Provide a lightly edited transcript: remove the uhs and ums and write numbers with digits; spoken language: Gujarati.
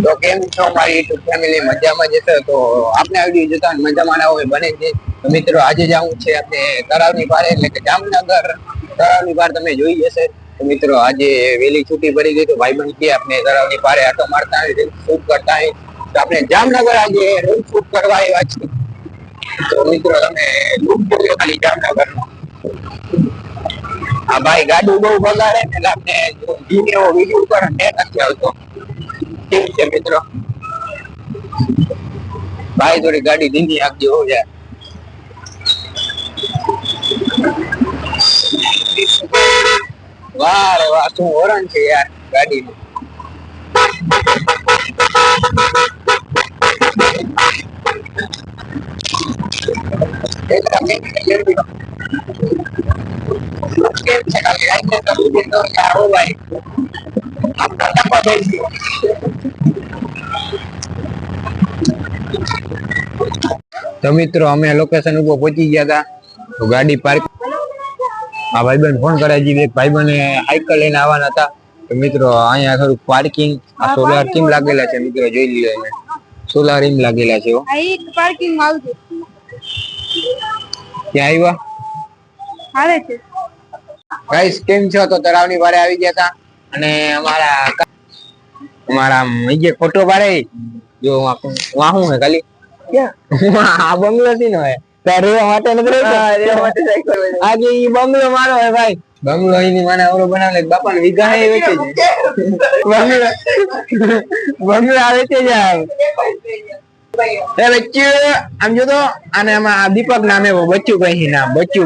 તો કેમ છો મારી યુટ્યુબ ફેમિલી? મજામાં જશે તો આપણે આ વિડીયો જોતા મજામાં ના હોય બને છે. તો મિત્રો આજે જવું છે આપણે તળાવની પાળે એટલે કે જામનગર તળાવની પાળ તમે જોઈ જશે. તો મિત્રો આજે વેલી છૂટી પડી ગઈ તો ભાઈબંધ કે આપણે તળાવની પાળે આટો મારતા આવી શૂટ કરતા આવી તો આપણે જામનગર આજે રીલ શૂટ કરવા આવ્યા છીએ. તો મિત્રો તમે લુક જોયો ખાલી જામનગર નો. આ ભાઈ ગાડી બહુ બગાડે ને એટલે આપણે એવો વિડીયો ઉપર નેટ નથી આવતો. ઠીક છે મિત્રો, ભાઈ થોડી ગાડી ધીમી આપજો હો યાર. વાહ રે વાહ, શું હોરન છે યાર ગાડીનું. કેમ છે ખાલી આઈને તો બીજો આવો ભાઈ આપણા ટપા થઈ ગયો. તો મિત્રો અમે લોકેશન ઉપર પહોંચી ગયા હતા. તો ગાડી પાર્ક આ ભાઈબંધ ફોન કરાવી દીધી. ભાઈબંધ સાયકલ લઈને આવવાના હતા. તો મિત્રો અહીંયા થોડું પાર્કિંગ આ સોલાર ટીમ લાગેલા છે મિત્રો, જોઈ લ્યો. એને સોલાર ટીમ લાગેલા છે. પાર્કિંગ આવજો ક્યાં આવ્યા આવે છે ગાઈસ? કેમ છો? તો તળાવની પાળે આવી ગયા હતા અને અમારા મીજે ફોટો પાડે જો વાહું હે ખાલી આ બંગલો થી નો હે રહેવા માટે નથી રહેવા માટે સાયકલ આજે ઈ બંગલો મારો હે ભાઈ. બંગલો એની માને ઓરો બનાવે બાપા ને વીઘા હે વેચે છે બંગલો. બંગલો આવે છે યાર. એ બચ્ચું આમ જો તો, અને આમાં દીપક નામે બચ્ચું કહી નામ બચ્ચું